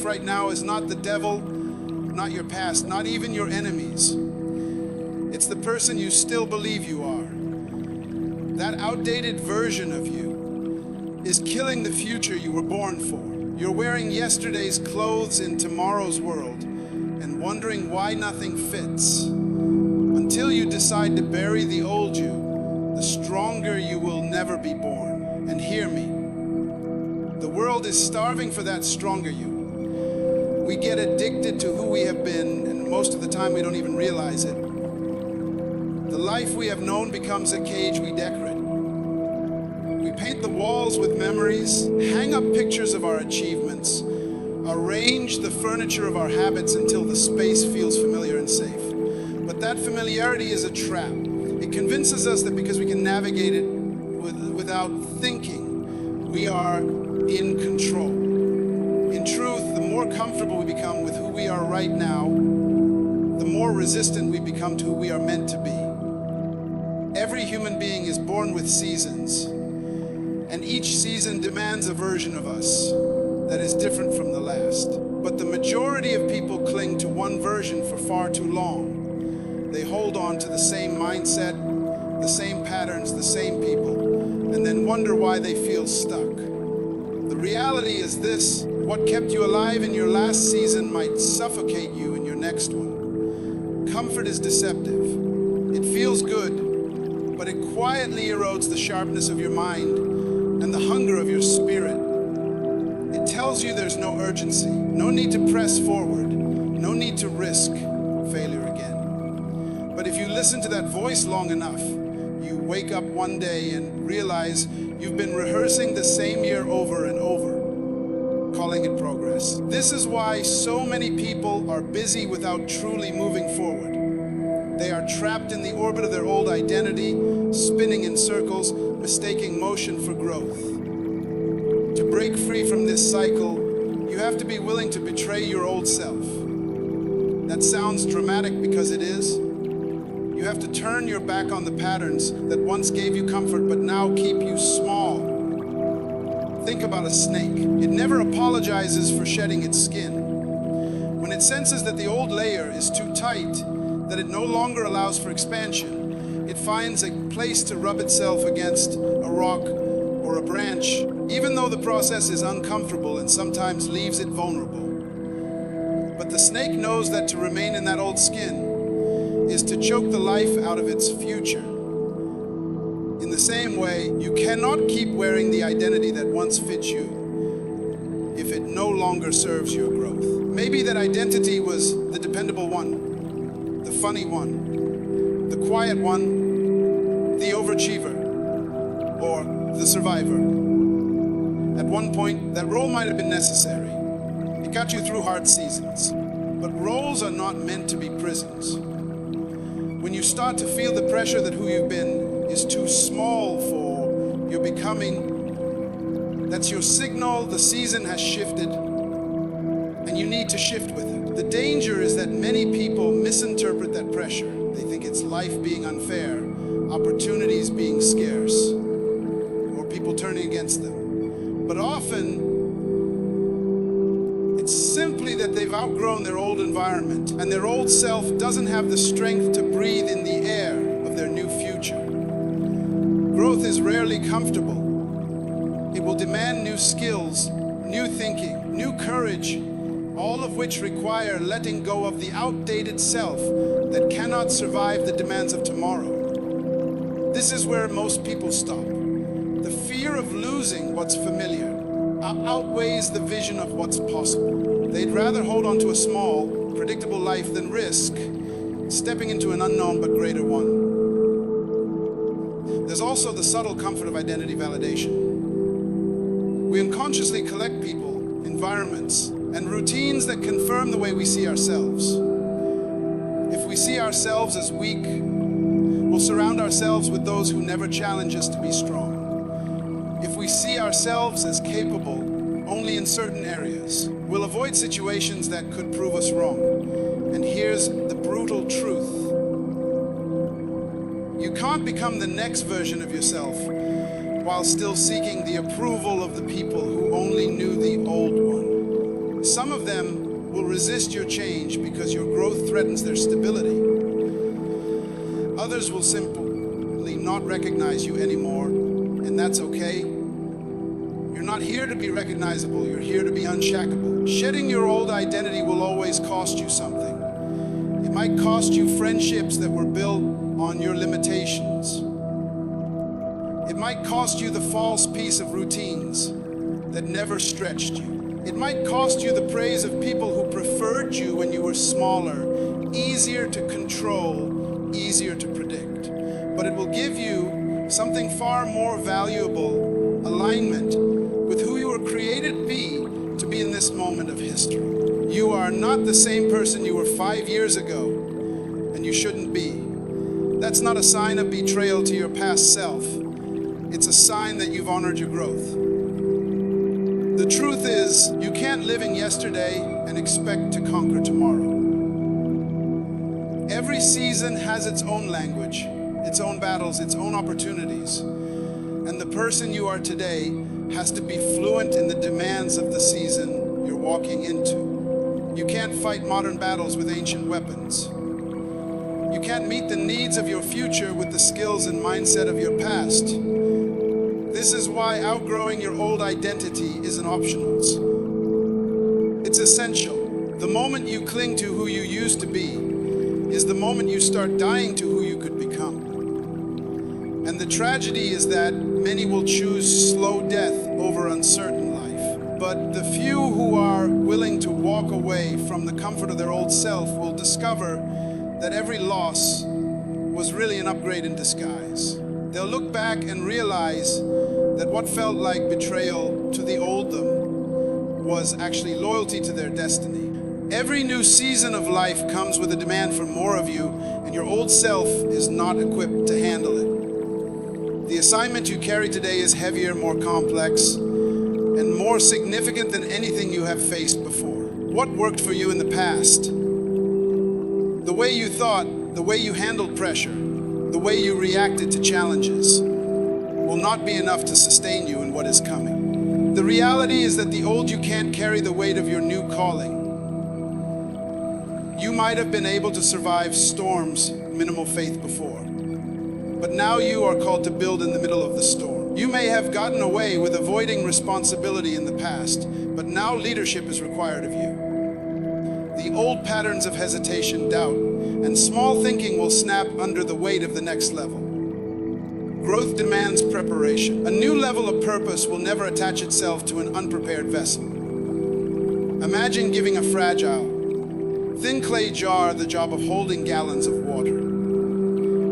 right now is not the devil, not your past, not even your enemies. It's the person you still believe you are. That outdated version of you is killing the future you were born for. You're wearing yesterday's clothes in tomorrow's world and wondering why nothing fits. Until you decide to bury the old you, the stronger you will never be born. And hear me, the world is starving for that stronger you. We get addicted to who we have been, and most of the time we don't even realize it. The life we have known becomes a cage we decorate. We paint the walls with memories, hang up pictures of our achievements, arrange the furniture of our habits until the space feels familiar and safe. But that familiarity is a trap. It convinces us that because we can navigate it without thinking, we are in control. In truth, the more comfortable we become with who we are right now, the more resistant we become to who we are meant to be. Every human being is born with seasons, and each season demands a version of us that is different from the last. But the majority of people cling to one version for far too long. They hold on to the same mindset, the same patterns, the same people, and then wonder why they feel stuck. The reality is this: what kept you alive in your last season might suffocate you in your next one. Comfort is deceptive. It feels good, but it quietly erodes the sharpness of your mind and the hunger of your spirit. It tells you there's no urgency, no need to press forward, no need to risk failure again. But if you listen to that voice long enough, you wake up one day and realize you've been rehearsing the same year over and over, calling it progress. This is why so many people are busy without truly moving forward. They are trapped in the orbit of their old identity, spinning in circles, mistaking motion for growth. To break free from this cycle, you have to be willing to betray your old self. That sounds dramatic because it is. You have to turn your back on the patterns that once gave you comfort but now keep you small. Think about a snake. It never apologizes for shedding its skin. When it senses that the old layer is too tight, that it no longer allows for expansion, it finds a place to rub itself against a rock or a branch, even though the process is uncomfortable and sometimes leaves it vulnerable. But the snake knows that to remain in that old skin is to choke the life out of its future. In the same way, you cannot keep wearing the identity that once fit you if it no longer serves your growth. Maybe that identity was the dependable one, the funny one, the quiet one, the overachiever, or the survivor. At one point, that role might have been necessary. It got you through hard seasons. But roles are not meant to be prisons. When you start to feel the pressure that who you've been is too small for your becoming, that's your signal the season has shifted and you need to shift with it. The danger is that many people misinterpret that pressure. They think it's life being unfair, opportunities being scarce, or people turning against them. But often, it's simply that they've outgrown their old environment and their old self doesn't have the strength to breathe in the air of their new future. Growth is rarely comfortable. It will demand new skills, new thinking, new courage, all of which require letting go of the outdated self that cannot survive the demands of tomorrow. This is where most people stop. The fear of losing what's familiar outweighs the vision of what's possible. They'd rather hold on to a small, predictable life than risk stepping into an unknown but greater one. There's also the subtle comfort of identity validation. We unconsciously collect people, environments, and routines that confirm the way we see ourselves. If we see ourselves as weak, we'll surround ourselves with those who never challenge us to be strong. If we see ourselves as capable only in certain areas, we'll avoid situations that could prove us wrong. And here's the brutal truth. You can't become the next version of yourself while still seeking the approval of the people who only knew the old one. Some of them will resist your change because your growth threatens their stability. Others will simply not recognize you anymore, and that's okay. You're not here to be recognizable, you're here to be unshackable. Shedding your old identity will always cost you something. It might cost you friendships that were built on your limitations. It might cost you the false peace of routines that never stretched you. It might cost you the praise of people who preferred you when you were smaller, easier to control, easier to predict. But it will give you something far more valuable, alignment with who you were created to be in this moment of history. You are not the same person you were 5 years ago, and you shouldn't be. That's not a sign of betrayal to your past self. It's a sign that you've honored your growth. The truth is, you can't live in yesterday and expect to conquer tomorrow. Every season has its own language, its own battles, its own opportunities. And the person you are today has to be fluent in the demands of the season you're walking into. You can't fight modern battles with ancient weapons. You can't meet the needs of your future with the skills and mindset of your past. This is why outgrowing your old identity isn't optional. It's essential. The moment you cling to who you used to be is the moment you start dying to who you could become. And the tragedy is that many will choose slow death over uncertain life. But the few who are willing to walk away from the comfort of their old self will discover that every loss was really an upgrade in disguise. They'll look back and realize that what felt like betrayal to the old them was actually loyalty to their destiny. Every new season of life comes with a demand for more of you, and your old self is not equipped to handle it. The assignment you carry today is heavier, more complex, and more significant than anything you have faced before. What worked for you in the past? The way you thought, the way you handled pressure, the way you reacted to challenges will not be enough to sustain you in what is coming. The reality is that the old you can't carry the weight of your new calling. You might have been able to survive storms, minimal faith before, but now you are called to build in the middle of the storm. You may have gotten away with avoiding responsibility in the past, but now leadership is required of you. The old patterns of hesitation, doubt, and small thinking will snap under the weight of the next level. Growth demands preparation. A new level of purpose will never attach itself to an unprepared vessel. Imagine giving a fragile, thin clay jar the job of holding gallons of water.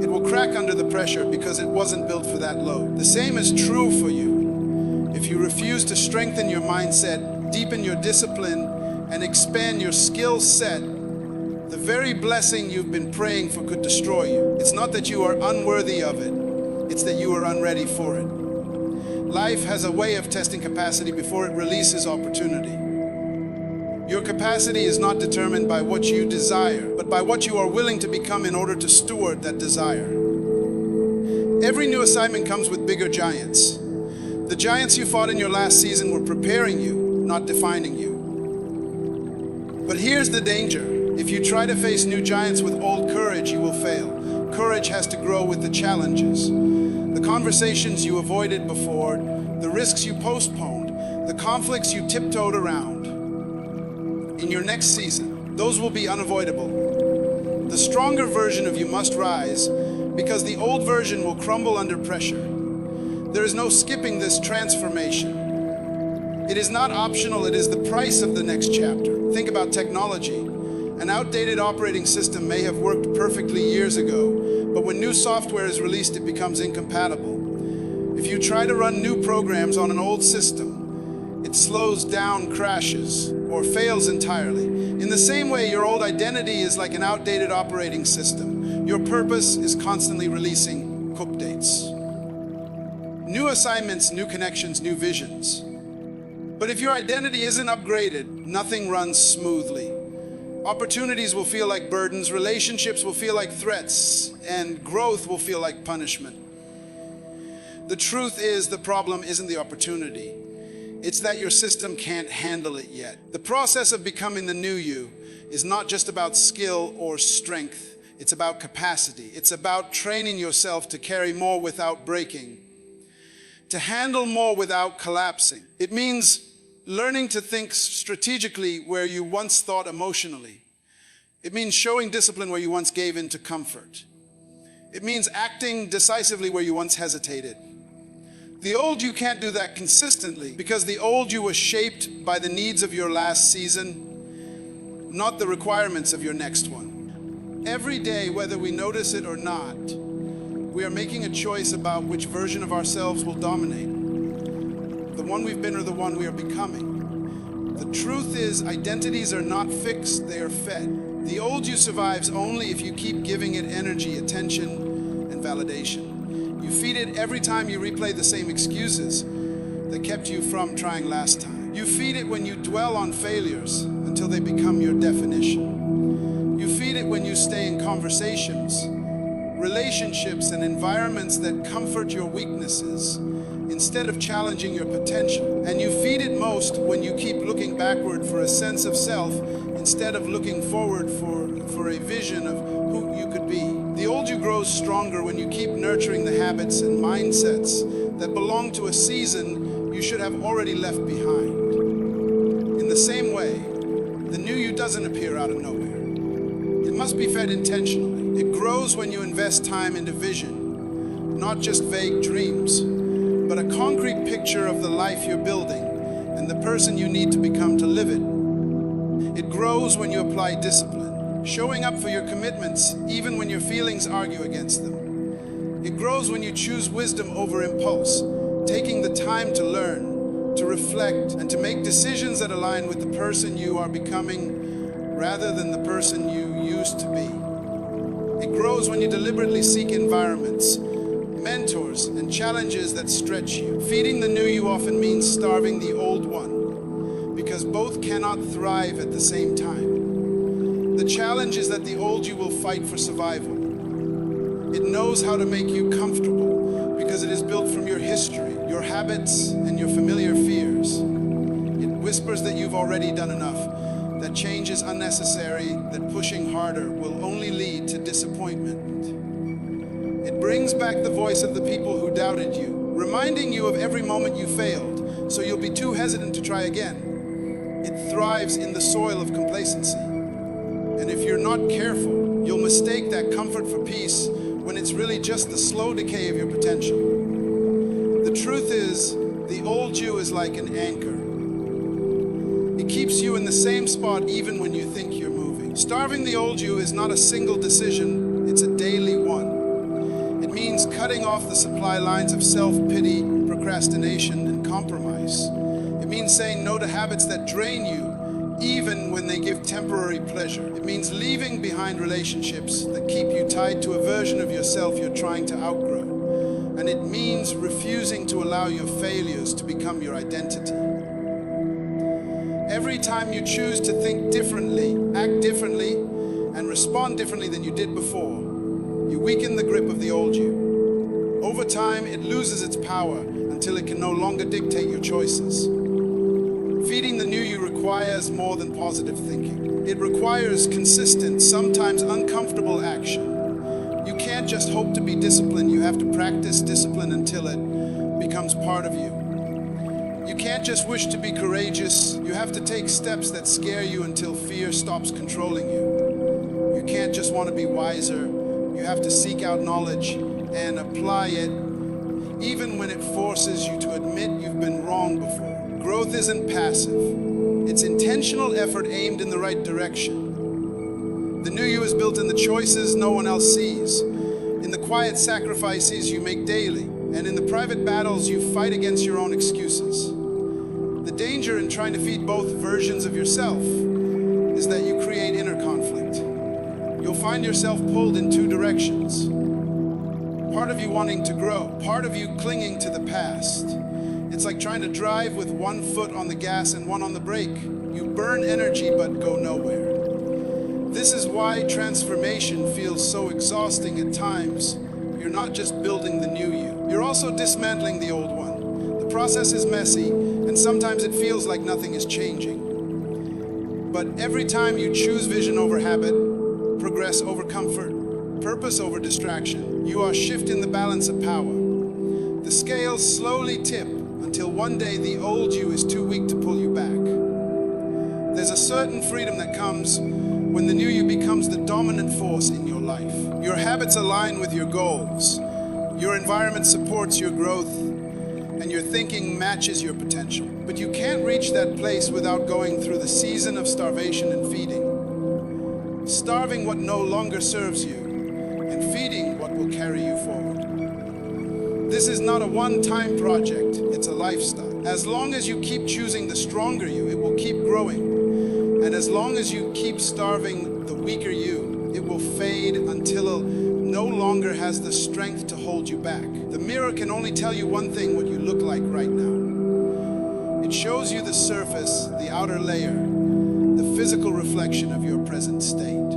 It will crack under the pressure because it wasn't built for that load. The same is true for you. If you refuse to strengthen your mindset, deepen your discipline, and expand your skill set, the very blessing you've been praying for could destroy you. It's not that you are unworthy of it, it's that you are unready for it. Life has a way of testing capacity before it releases opportunity. Your capacity is not determined by what you desire, but by what you are willing to become in order to steward that desire. Every new assignment comes with bigger giants. The giants you fought in your last season were preparing you, not defining you. But here's the danger. If you try to face new giants with old courage, you will fail. Courage has to grow with the challenges. The conversations you avoided before, the risks you postponed, the conflicts you tiptoed around. In your next season, those will be unavoidable. The stronger version of you must rise because the old version will crumble under pressure. There is no skipping this transformation. It is not optional, it is the price of the next chapter. Think about technology. An outdated operating system may have worked perfectly years ago, but when new software is released, it becomes incompatible. If you try to run new programs on an old system, it slows down, crashes, or fails entirely. In the same way, your old identity is like an outdated operating system. Your purpose is constantly releasing cook dates. New assignments, new connections, new visions. But if your identity isn't upgraded, nothing runs smoothly. Opportunities will feel like burdens, relationships will feel like threats, and growth will feel like punishment. The truth is, the problem isn't the opportunity. It's that your system can't handle it yet. The process of becoming the new you is not just about skill or strength. It's about capacity. It's about training yourself to carry more without breaking, to handle more without collapsing. It means learning to think strategically where you once thought emotionally. It means showing discipline where you once gave in to comfort. It means acting decisively where you once hesitated. The old you can't do that consistently because the old you was shaped by the needs of your last season, not the requirements of your next one. Every day, whether we notice it or not, we are making a choice about which version of ourselves will dominate, the one we've been or the one we are becoming. The truth is, identities are not fixed, they are fed. The old you survives only if you keep giving it energy, attention, and validation. You feed it every time you replay the same excuses that kept you from trying last time. You feed it when you dwell on failures until they become your definition. You feed it when you stay in conversations, relationships, and environments that comfort your weaknesses instead of challenging your potential. And you feed it most when you keep looking backward for a sense of self instead of looking forward for a vision of who you could be. The old you grows stronger when you keep nurturing the habits and mindsets that belong to a season you should have already left behind. In the same way, the new you doesn't appear out of nowhere. It must be fed intentionally. It grows when you invest time into vision, not just vague dreams, but a concrete picture of the life you're building and the person you need to become to live it. It grows when you apply discipline, showing up for your commitments even when your feelings argue against them. It grows when you choose wisdom over impulse, taking the time to learn, to reflect, and to make decisions that align with the person you are becoming rather than the person you used to be. It grows when you deliberately seek environments, mentors, and challenges that stretch you. Feeding the new you often means starving the old one, because both cannot thrive at the same time. The challenge is that the old you will fight for survival. It knows how to make you comfortable because it is built from your history, your habits, and your familiar fears. It whispers that you've already done enough, that change is unnecessary, that pushing harder will only lead to disappointment. It brings back the voice of the people who doubted you, reminding you of every moment you failed, so you'll be too hesitant to try again. It thrives in the soil of complacency. And if you're not careful, you'll mistake that comfort for peace when it's really just the slow decay of your potential. The truth is, the old you is like an anchor. It keeps you in the same spot even when you think you're moving. Starving the old you is not a single decision, it's a daily one. It means cutting off the supply lines of self-pity, procrastination, and compromise. It means saying no to habits that drain you, even when they give temporary pleasure. It means leaving behind relationships that keep you tied to a version of yourself you're trying to outgrow. And it means refusing to allow your failures to become your identity. Every time you choose to think differently, act differently, and respond differently than you did before, you weaken the grip of the old you. Over time, it loses its power until it can no longer dictate your choices. Feeding the new you requires more than positive thinking. It requires consistent, sometimes uncomfortable action. You can't just hope to be disciplined, you have to practice discipline until it becomes part of you. You can't just wish to be courageous, you have to take steps that scare you until fear stops controlling you. You can't just want to be wiser, you have to seek out knowledge and apply it, even when it forces you to admit you've been wrong before. Growth isn't passive. It's intentional effort aimed in the right direction. The new you is built in the choices no one else sees, in the quiet sacrifices you make daily, and in the private battles you fight against your own excuses. The danger in trying to feed both versions of yourself is that you create inner conflict. You'll find yourself pulled in two directions. Part of you wanting to grow, part of you clinging to the past. It's like trying to drive with one foot on the gas and one on the brake. You burn energy but go nowhere. This is why transformation feels so exhausting at times. You're not just building the new you, you're also dismantling the old one. The process is messy and and sometimes it feels like nothing is changing. But every time you choose vision over habit, progress over comfort, purpose over distraction, you are shifting the balance of power. The scales slowly tip until one day the old you is too weak to pull you back. There's a certain freedom that comes when the new you becomes the dominant force in your life. Your habits align with your goals, your environment supports your growth, and your thinking matches your potential. But you can't reach that place without going through the season of starvation and feeding. Starving what no longer serves you, and feeding what will carry you forward. This is not a one-time project, it's a lifestyle. As long as you keep choosing the stronger you, it will keep growing. And as long as you keep starving the weaker you, it will fade until it no longer has the strength to hold you back. The mirror can only tell you one thing: what you look like right now. It shows you the surface, the outer layer, the physical reflection of your present state.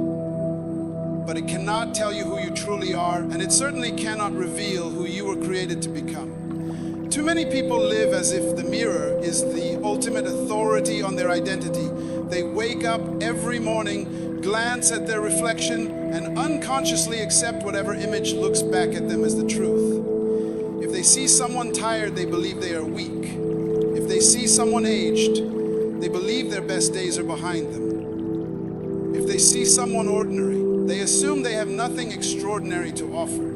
But it cannot tell you who you truly are, and it certainly cannot reveal who you were created to become. Too many people live as if the mirror is the ultimate authority on their identity. They wake up every morning, glance at their reflection, and unconsciously accept whatever image looks back at them as the truth. If they see someone tired, they believe they are weak. If they see someone aged, they believe their best days are behind them. If they see someone ordinary, they assume they have nothing extraordinary to offer.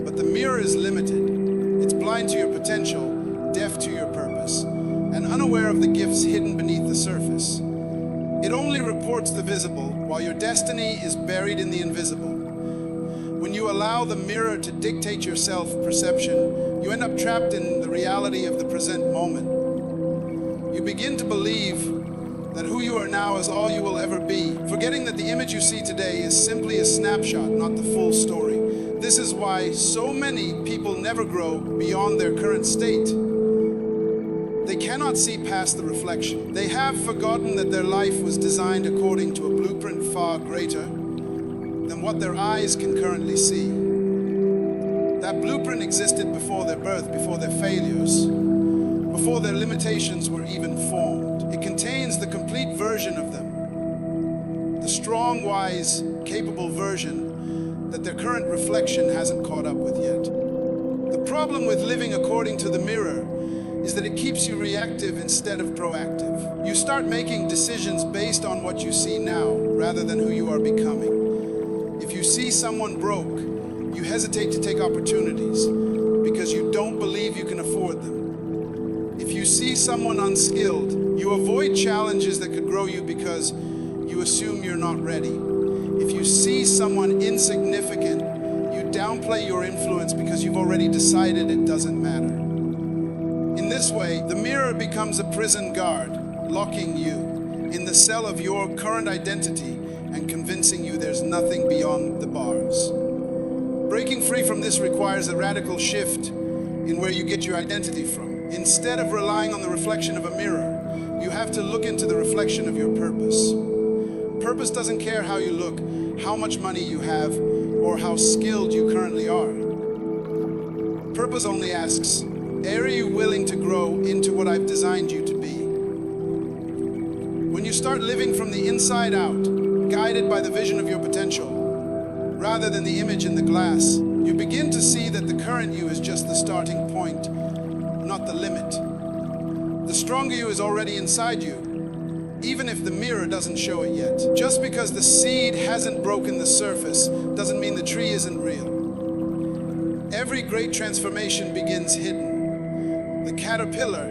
But the mirror is limited. It's blind to your potential, deaf to your purpose, and unaware of the gifts hidden beneath the surface. It only reports the visible, while your destiny is buried in the invisible. When you allow the mirror to dictate your self-perception, you end up trapped in the reality of the present moment. You begin to believe that who you are now is all you will ever be, forgetting that the image you see today is simply a snapshot, not the full story. This is why so many people never grow beyond their current state. They cannot see past the reflection. They have forgotten that their life was designed according to a blueprint far greater than what their eyes can currently see. That blueprint existed before their birth, before their failures, before their limitations were even formed. It contains the complete version of them, the strong, wise, capable version that their current reflection hasn't caught up with yet. The problem with living according to the mirror is that it keeps you reactive instead of proactive. You start making decisions based on what you see now, rather than who you are becoming. If you see someone broke, you hesitate to take opportunities because you don't believe you can afford them. If you see someone unskilled, you avoid challenges that could grow you because you assume you're not ready. If you see someone insignificant, you downplay your influence because you've already decided it doesn't matter. In this way, the mirror becomes a prison guard, locking you in the cell of your current identity and convincing you there's nothing beyond the bars. Breaking free from this requires a radical shift in where you get your identity from. Instead of relying on the reflection of a mirror, you have to look into the reflection of your purpose. Purpose doesn't care how you look, how much money you have, or how skilled you currently are. Purpose only asks, are you willing to grow into what I've designed you to be? When you start living from the inside out, guided by the vision of your potential, rather than the image in the glass, you begin to see that the current you is just the starting point, not the limit. The stronger you is already inside you, even if the mirror doesn't show it yet. Just because the seed hasn't broken the surface doesn't mean the tree isn't real. Every great transformation begins hidden. The caterpillar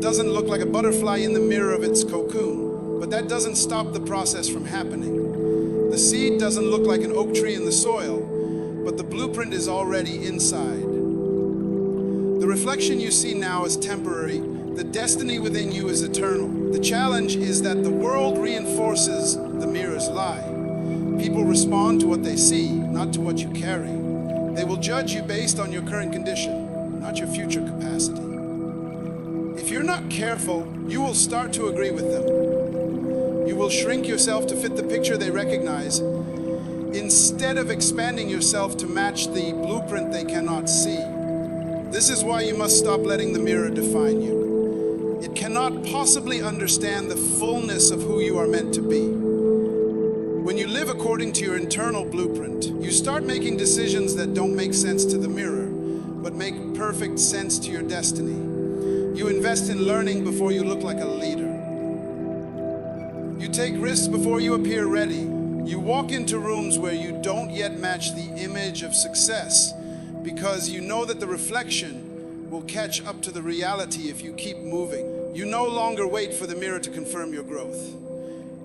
doesn't look like a butterfly in the mirror of its cocoon, but that doesn't stop the process from happening. The seed doesn't look like an oak tree in the soil, but the blueprint is already inside. The reflection you see now is temporary. The destiny within you is eternal. The challenge is that the world reinforces the mirror's lie. People respond to what they see, not to what you carry. They will judge you based on your current condition, not your future capacity. If you're not careful, you will start to agree with them. You will shrink yourself to fit the picture they recognize, instead of expanding yourself to match the blueprint they cannot see. This is why you must stop letting the mirror define you. It cannot possibly understand the fullness of who you are meant to be. When you live according to your internal blueprint, you start making decisions that don't make sense to the mirror, but make perfect sense to your destiny. You invest in learning before you look like a leader. You take risks before you appear ready. You walk into rooms where you don't yet match the image of success because you know that the reflection will catch up to the reality if you keep moving. You no longer wait for the mirror to confirm your growth.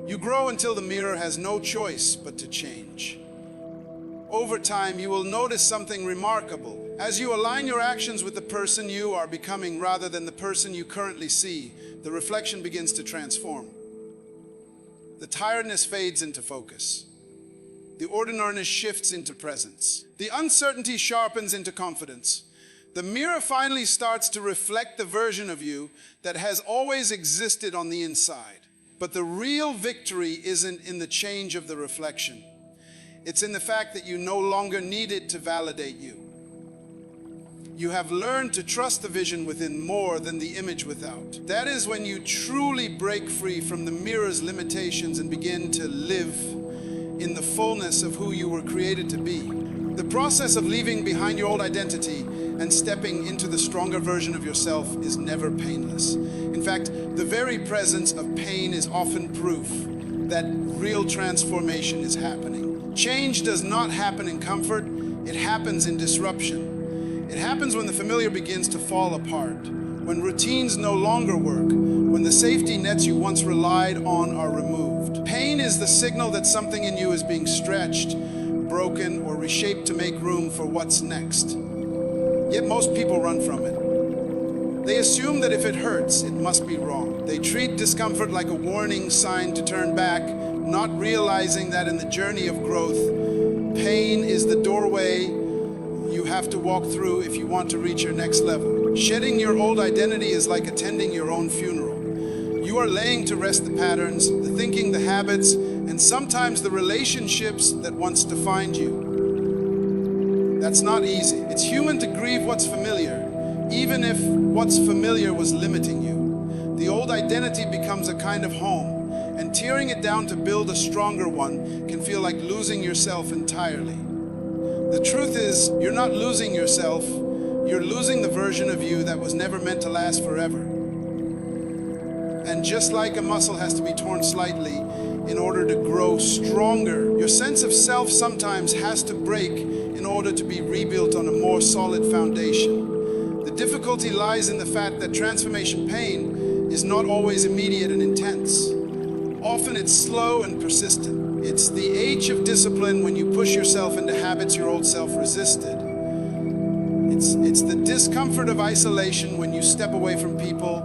You grow until the mirror has no choice but to change. Over time, you will notice something remarkable. As you align your actions with the person you are becoming rather than the person you currently see, the reflection begins to transform. The tiredness fades into focus. The ordinariness shifts into presence. The uncertainty sharpens into confidence. The mirror finally starts to reflect the version of you that has always existed on the inside. But the real victory isn't in the change of the reflection. It's in the fact that you no longer need it to validate you. You have learned to trust the vision within more than the image without. That is when you truly break free from the mirror's limitations and begin to live in the fullness of who you were created to be. The process of leaving behind your old identity and stepping into the stronger version of yourself is never painless. In fact, the very presence of pain is often proof that real transformation is happening. Change does not happen in comfort, it happens in disruption. It happens when the familiar begins to fall apart, when routines no longer work, when the safety nets you once relied on are removed. Pain is the signal that something in you is being stretched, broken, or reshaped to make room for what's next. Yet most people run from it. They assume that if it hurts, it must be wrong. They treat discomfort like a warning sign to turn back, not realizing that in the journey of growth, pain is the doorway you have to walk through if you want to reach your next level. Shedding your old identity is like attending your own funeral. You are laying to rest the patterns, the thinking, the habits, and sometimes the relationships that once defined you. That's not easy. It's human to grieve what's familiar, even if what's familiar was limiting you. The old identity becomes a kind of home, and tearing it down to build a stronger one can feel like losing yourself entirely. The truth is, you're not losing yourself, you're losing the version of you that was never meant to last forever. And just like a muscle has to be torn slightly in order to grow stronger, your sense of self sometimes has to break in order to be rebuilt on a more solid foundation. The difficulty lies in the fact that transformation pain is not always immediate and intense. Often it's slow and persistent. It's the age of discipline when you push yourself into habits your old self resisted. It's the discomfort of isolation when you step away from people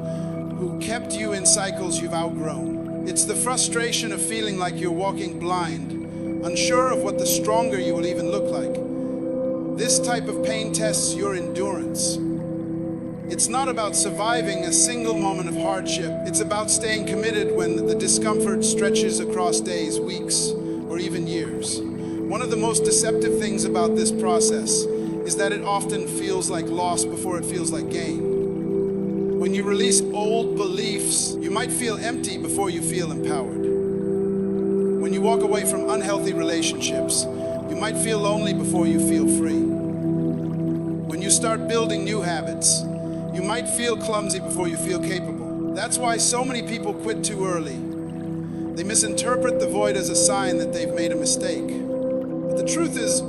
who kept you in cycles you've outgrown. It's the frustration of feeling like you're walking blind, unsure of what the stronger you will even look like. This type of pain tests your endurance. It's not about surviving a single moment of hardship. It's about staying committed when the discomfort stretches across days, weeks, or even years. One of the most deceptive things about this process is that it often feels like loss before it feels like gain. When you release old beliefs, you might feel empty before you feel empowered. When you walk away from unhealthy relationships, you might feel lonely before you feel free. When you start building new habits, you might feel clumsy before you feel capable. That's why so many people quit too early. They misinterpret the void as a sign that they've made a mistake. But the truth is,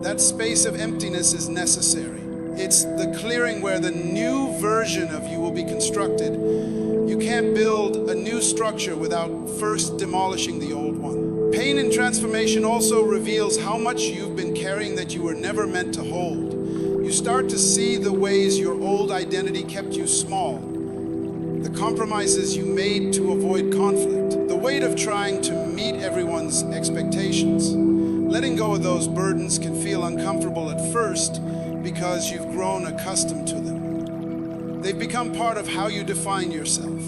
that space of emptiness is necessary. It's the clearing where the new version of you will be constructed. You can't build a new structure without first demolishing the old one. Pain and transformation also reveals how much you've been carrying that you were never meant to hold. You start to see the ways your old identity kept you small, the compromises you made to avoid conflict, the weight of trying to meet everyone's expectations. Letting go of those burdens can feel uncomfortable at first because you've grown accustomed to them. They've become part of how you define yourself.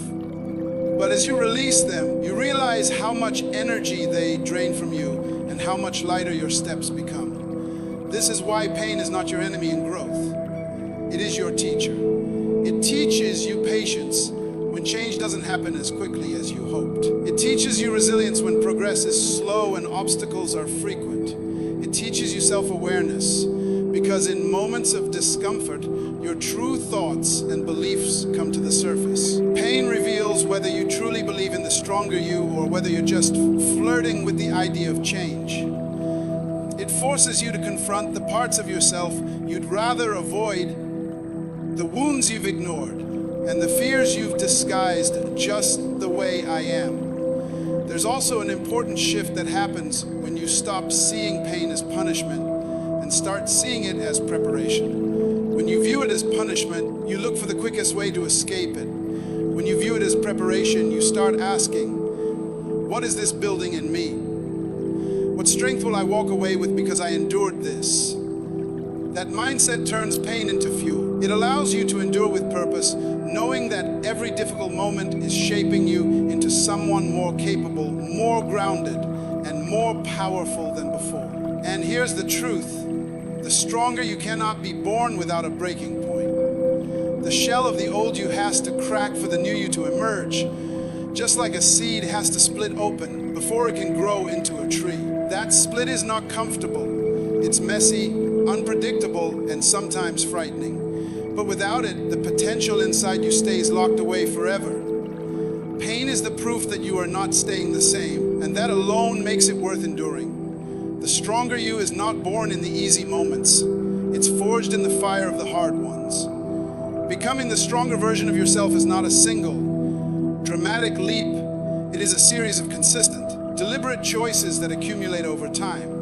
But as you release them, you realize how much energy they drain from you and how much lighter your steps become. This is why pain is not your enemy in growth. It is your teacher. It teaches you patience when change doesn't happen as quickly as you hoped. It teaches you resilience when progress is slow and obstacles are frequent. It teaches you self-awareness because in moments of discomfort, your true thoughts and beliefs come to the surface. Pain reveals whether you truly believe in the stronger you or whether you're just flirting with the idea of change. It forces you to confront the parts of yourself you'd rather avoid, the wounds you've ignored, and the fears you've disguised just the way I am. There's also an important shift that happens when you stop seeing pain as punishment and start seeing it as preparation. When you view it as punishment, you look for the quickest way to escape it. When you view it as preparation, you start asking, what is this building in me? What strength will I walk away with because I endured this? That mindset turns pain into fuel. It allows you to endure with purpose, knowing that every difficult moment is shaping you into someone more capable, more grounded, and more powerful than before. And here's the truth. The stronger you cannot be born without a breaking point. The shell of the old you has to crack for the new you to emerge, just like a seed has to split open before it can grow into a tree. That split is not comfortable. It's messy, unpredictable, and sometimes frightening. But without it, the potential inside you stays locked away forever. Pain is the proof that you are not staying the same, and that alone makes it worth enduring. The stronger you is not born in the easy moments. It's forged in the fire of the hard ones. Becoming the stronger version of yourself is not a single, dramatic leap. It is a series of consistent, deliberate choices that accumulate over time.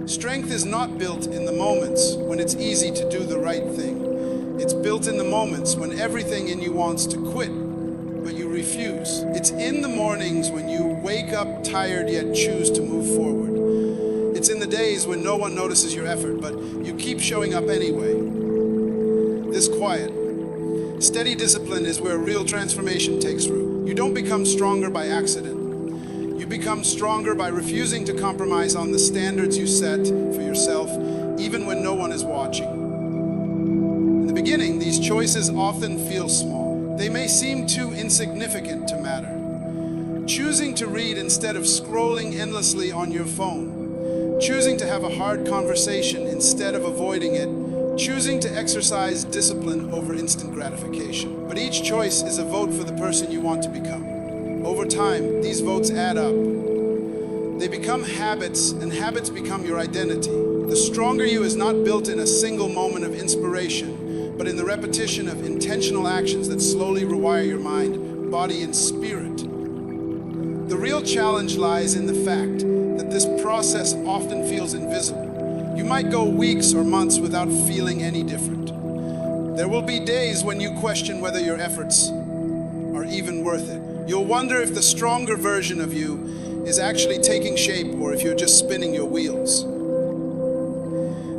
Strength is not built in the moments when it's easy to do the right thing. It's built in the moments when everything in you wants to quit, but you refuse. It's in the mornings when you wake up tired yet choose to move forward. It's in the days when no one notices your effort, but you keep showing up anyway. This quiet, steady discipline is where real transformation takes root. You don't become stronger by accident. You become stronger by refusing to compromise on the standards you set for yourself, even when no one is watching. In the beginning, these choices often feel small. They may seem too insignificant to matter. Choosing to read instead of scrolling endlessly on your phone. Choosing to have a hard conversation instead of avoiding it. Choosing to exercise discipline over instant gratification. But each choice is a vote for the person you want to become. Over time, these votes add up. They become habits, and habits become your identity. The stronger you is not built in a single moment of inspiration, but in the repetition of intentional actions that slowly rewire your mind, body, and spirit. The real challenge lies in the fact that this process often feels invisible. You might go weeks or months without feeling any different. There will be days when you question whether your efforts are even worth it. You'll wonder if the stronger version of you is actually taking shape or if you're just spinning your wheels.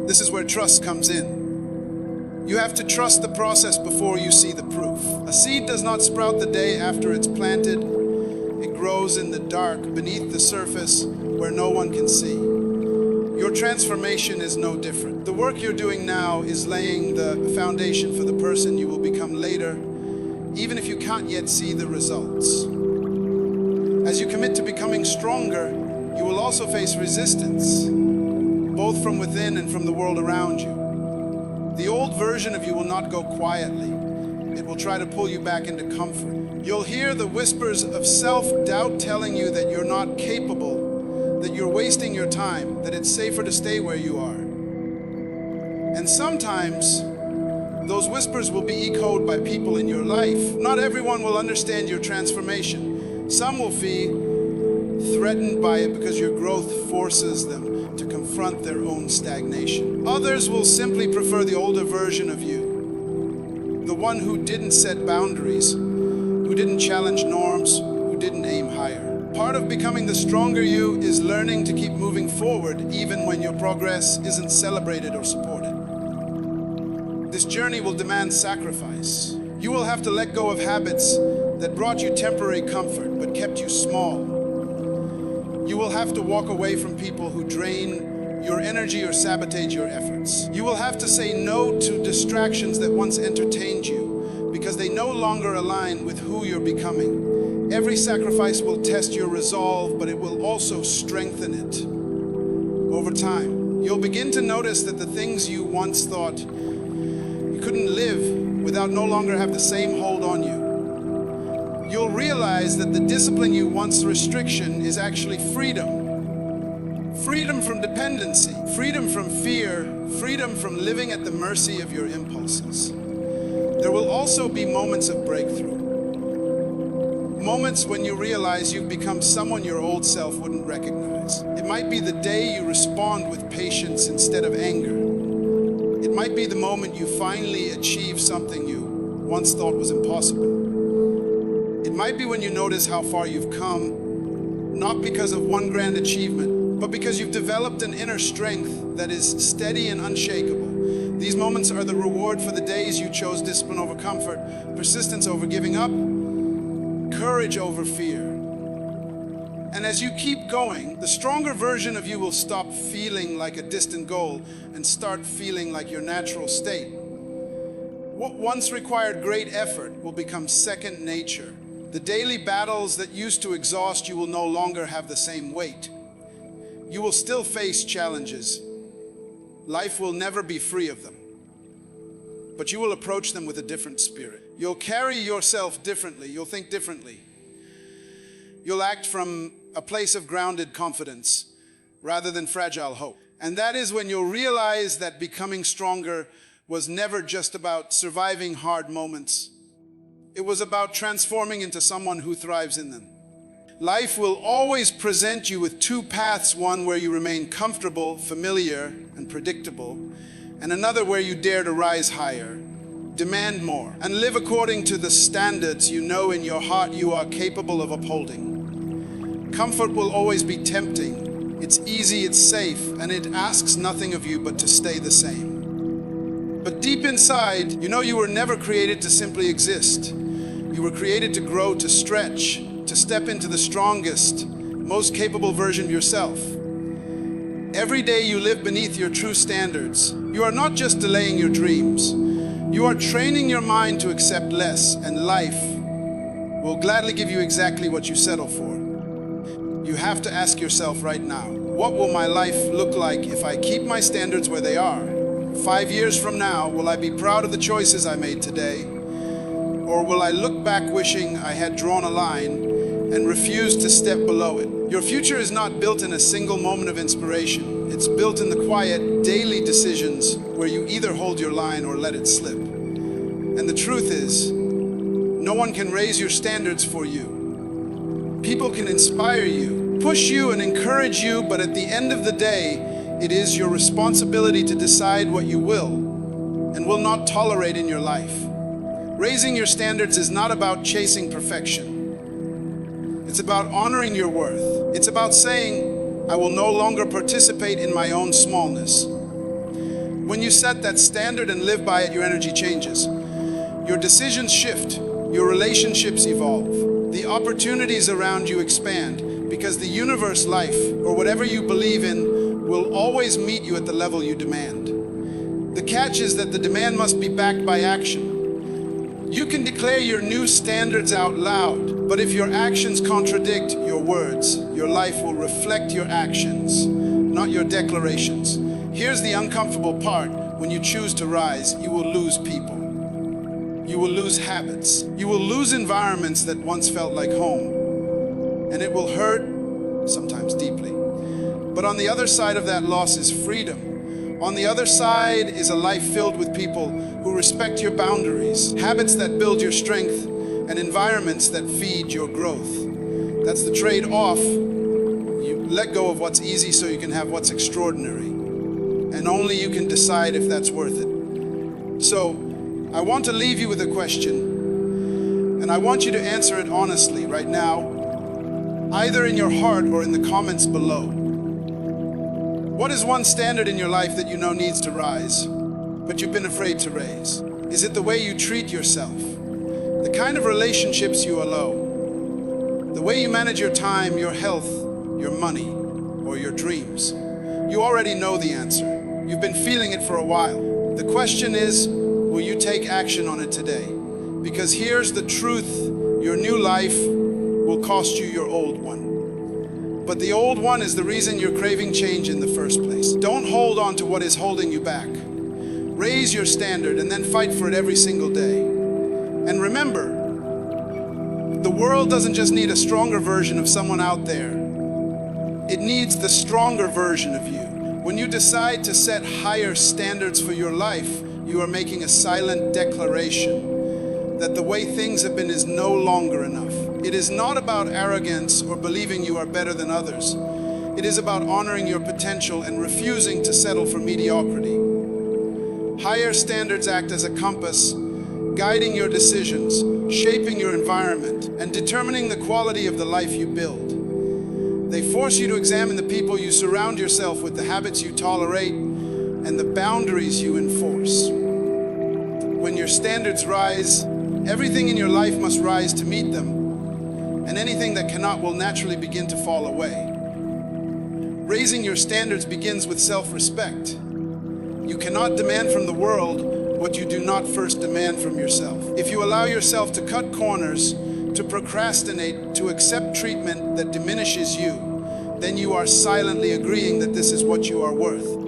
This is where trust comes in. You have to trust the process before you see the proof. A seed does not sprout the day after it's planted. It grows in the dark, beneath the surface, where no one can see. Your transformation is no different. The work you're doing now is laying the foundation for the person you will become later, even if you can't yet see the results. As you commit to becoming stronger, you will also face resistance, both from within and from the world around you. The old version of you will not go quietly. It will try to pull you back into comfort. You'll hear the whispers of self-doubt telling you that you're not capable, that you're wasting your time, that it's safer to stay where you are. And sometimes, those whispers will be echoed by people in your life. Not everyone will understand your transformation. Some will feel threatened by it because your growth forces them to confront their own stagnation. Others will simply prefer the older version of you, the one who didn't set boundaries, who didn't challenge norms, who didn't aim higher. Part of becoming the stronger you is learning to keep moving forward even when your progress isn't celebrated or supported. This journey will demand sacrifice. You will have to let go of habits that brought you temporary comfort but kept you small. You will have to walk away from people who drain your energy or sabotage your efforts. You will have to say no to distractions that once entertained you because they no longer align with who you're becoming. Every sacrifice will test your resolve, but it will also strengthen it. Over time, you'll begin to notice that the things you once thought you couldn't live without no longer have the same hold on you. You'll realize that the discipline you once restriction is actually freedom. Freedom from dependency, freedom from fear, freedom from living at the mercy of your impulses. There will also be moments of breakthrough. Moments when you realize you've become someone your old self wouldn't recognize. It might be the day you respond with patience instead of anger. It might be the moment you finally achieve something you once thought was impossible. It might be when you notice how far you've come, not because of one grand achievement, but because you've developed an inner strength that is steady and unshakable. These moments are the reward for the days you chose discipline over comfort, persistence over giving up, courage over fear. And as you keep going, the stronger version of you will stop feeling like a distant goal and start feeling like your natural state. What once required great effort will become second nature. The daily battles that used to exhaust you will no longer have the same weight. You will still face challenges. Life will never be free of them. But you will approach them with a different spirit. You'll carry yourself differently. You'll think differently. You'll act from a place of grounded confidence rather than fragile hope. And that is when you'll realize that becoming stronger was never just about surviving hard moments. It was about transforming into someone who thrives in them. Life will always present you with two paths, one where you remain comfortable, familiar, and predictable, and another where you dare to rise higher, demand more, and live according to the standards you know in your heart you are capable of upholding. Comfort will always be tempting. It's easy, it's safe, and it asks nothing of you but to stay the same. But deep inside, you know you were never created to simply exist. You were created to grow, to stretch, to step into the strongest, most capable version of yourself. Every day you live beneath your true standards, you are not just delaying your dreams. You are training your mind to accept less, and life will gladly give you exactly what you settle for. You have to ask yourself right now, what will my life look like if I keep my standards where they are? 5 years from now, will I be proud of the choices I made today? Or will I look back wishing I had drawn a line and refused to step below it? Your future is not built in a single moment of inspiration. It's built in the quiet, daily decisions where you either hold your line or let it slip. And the truth is, no one can raise your standards for you. People can inspire you, push you, and encourage you, but at the end of the day, it is your responsibility to decide what you will and will not tolerate in your life. Raising your standards is not about chasing perfection. It's about honoring your worth. It's about saying, I will no longer participate in my own smallness. When you set that standard and live by it, your energy changes. Your decisions shift. Your relationships evolve. The opportunities around you expand because the universe, life, or whatever you believe in will always meet you at the level you demand. The catch is that the demand must be backed by action. You can declare your new standards out loud, but if your actions contradict your words, your life will reflect your actions, not your declarations. Here's the uncomfortable part. When you choose to rise, you will lose people. You will lose habits. You will lose environments that once felt like home. And it will hurt, sometimes deeply. But on the other side of that loss is freedom. On the other side is a life filled with people who respect your boundaries, habits that build your strength, and environments that feed your growth. That's the trade-off. You let go of what's easy so you can have what's extraordinary. And only you can decide if that's worth it. So, I want to leave you with a question, and I want you to answer it honestly right now, either in your heart or in the comments below. What is one standard in your life that you know needs to rise, but you've been afraid to raise? Is it the way you treat yourself? The kind of relationships you allow? The way you manage your time, your health, your money, or your dreams? You already know the answer. You've been feeling it for a while. The question is, will you take action on it today? Because here's the truth, your new life will cost you your old one. But the old one is the reason you're craving change in the first place. Don't hold on to what is holding you back. Raise your standard and then fight for it every single day. And remember, the world doesn't just need a stronger version of someone out there. It needs the stronger version of you. When you decide to set higher standards for your life, you are making a silent declaration that the way things have been is no longer enough. It is not about arrogance or believing you are better than others. It is about honoring your potential and refusing to settle for mediocrity. Higher standards act as a compass, guiding your decisions, shaping your environment, and determining the quality of the life you build. They force you to examine the people you surround yourself with, the habits you tolerate, and the boundaries you enforce. When your standards rise, everything in your life must rise to meet them, and anything that cannot will naturally begin to fall away. Raising your standards begins with self-respect. You cannot demand from the world what you do not first demand from yourself. If you allow yourself to cut corners, to procrastinate, to accept treatment that diminishes you, then you are silently agreeing that this is what you are worth.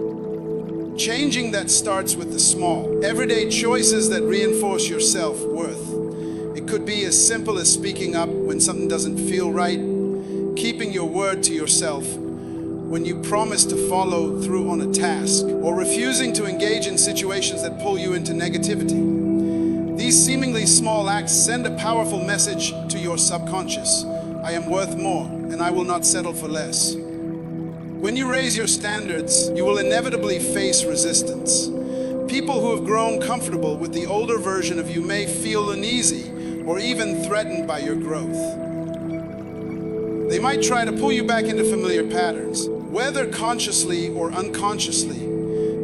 Changing that starts with the small, everyday choices that reinforce your self-worth. It could be as simple as speaking up when something doesn't feel right, keeping your word to yourself when you promise to follow through on a task, or refusing to engage in situations that pull you into negativity. These seemingly small acts send a powerful message to your subconscious. I am worth more, and I will not settle for less. When you raise your standards, you will inevitably face resistance. People who have grown comfortable with the older version of you may feel uneasy or even threatened by your growth. They might try to pull you back into familiar patterns, whether consciously or unconsciously,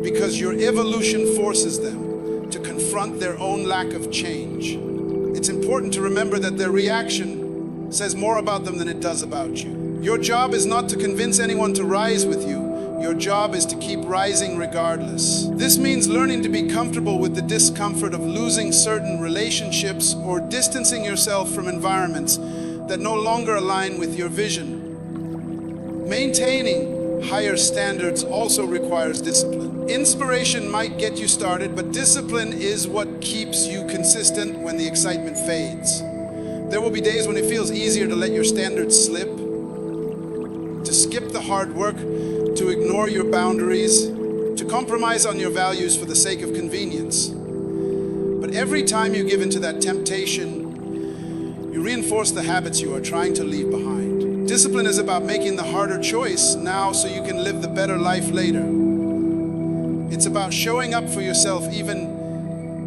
because your evolution forces them to confront their own lack of change. It's important to remember that their reaction says more about them than it does about you. Your job is not to convince anyone to rise with you. Your job is to keep rising regardless. This means learning to be comfortable with the discomfort of losing certain relationships or distancing yourself from environments that no longer align with your vision. Maintaining higher standards also requires discipline. Inspiration might get you started, but discipline is what keeps you consistent when the excitement fades. There will be days when it feels easier to let your standards slip, to skip the hard work, to ignore your boundaries, to compromise on your values for the sake of convenience. But every time you give into that temptation, you reinforce the habits you are trying to leave behind. Discipline is about making the harder choice now so you can live the better life later. It's about showing up for yourself even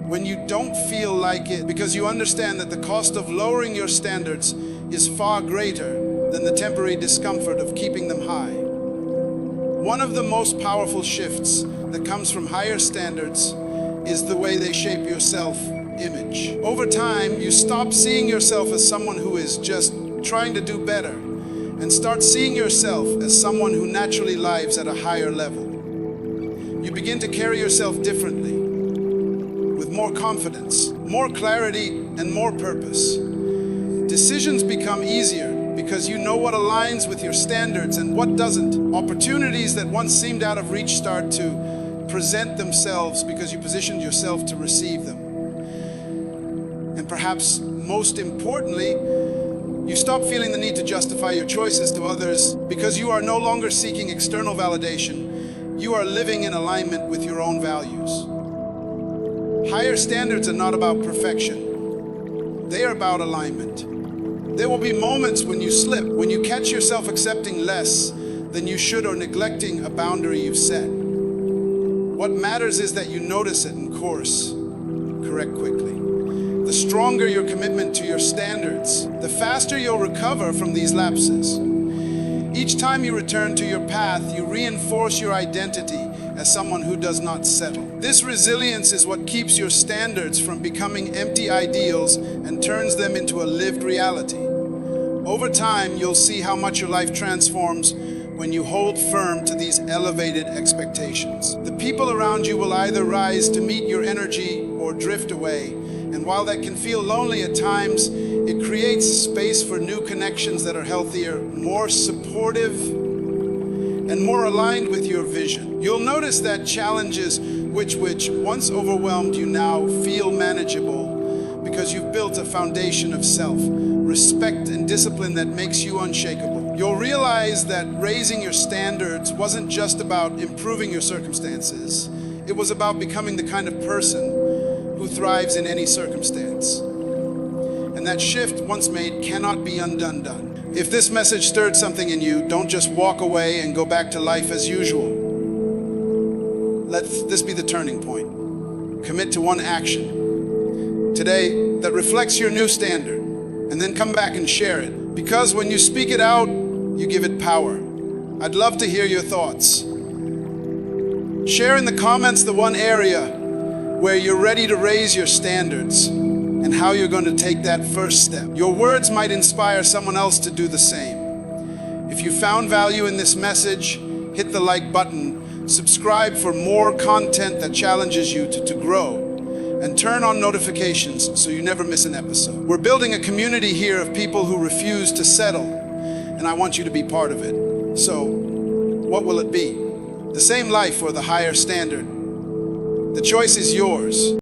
when you don't feel like it, because you understand that the cost of lowering your standards is far greater than the temporary discomfort of keeping them high. One of the most powerful shifts that comes from higher standards is the way they shape your self-image. Over time, you stop seeing yourself as someone who is just trying to do better and start seeing yourself as someone who naturally lives at a higher level. You begin to carry yourself differently, with more confidence, more clarity, and more purpose. Decisions become easier because you know what aligns with your standards and what doesn't. Opportunities that once seemed out of reach start to present themselves because you positioned yourself to receive them. And perhaps most importantly, you stop feeling the need to justify your choices to others because you are no longer seeking external validation. You are living in alignment with your own values. Higher standards are not about perfection. They are about alignment. There will be moments when you slip, when you catch yourself accepting less than you should or neglecting a boundary you've set. What matters is that you notice it and course correct quickly. The stronger your commitment to your standards, the faster you'll recover from these lapses. Each time you return to your path, you reinforce your identity as someone who does not settle. This resilience is what keeps your standards from becoming empty ideals and turns them into a lived reality. Over time, you'll see how much your life transforms when you hold firm to these elevated expectations. The people around you will either rise to meet your energy or drift away, And while that can feel lonely at times, it creates space for new connections that are healthier, more supportive, and more aligned with your vision. You'll notice that challenges which once overwhelmed you now feel manageable because you've built a foundation of self, respect, and discipline that makes you unshakable. You'll realize that raising your standards wasn't just about improving your circumstances. It was about becoming the kind of person who thrives in any circumstance. And that shift, once made, cannot be undone. If this message stirred something in you, don't just walk away and go back to life as usual. Let this be the turning point. Commit to one action today that reflects your new standard, and then come back and share it. Because when you speak it out, you give it power. I'd love to hear your thoughts. Share in the comments the one area where you're ready to raise your standards and how you're going to take that first step. Your words might inspire someone else to do the same. If you found value in this message, hit the like button, subscribe for more content that challenges you to grow, and turn on notifications so you never miss an episode. We're building a community here of people who refuse to settle, and I want you to be part of it. So, what will it be? The same life or the higher standard? The choice is yours.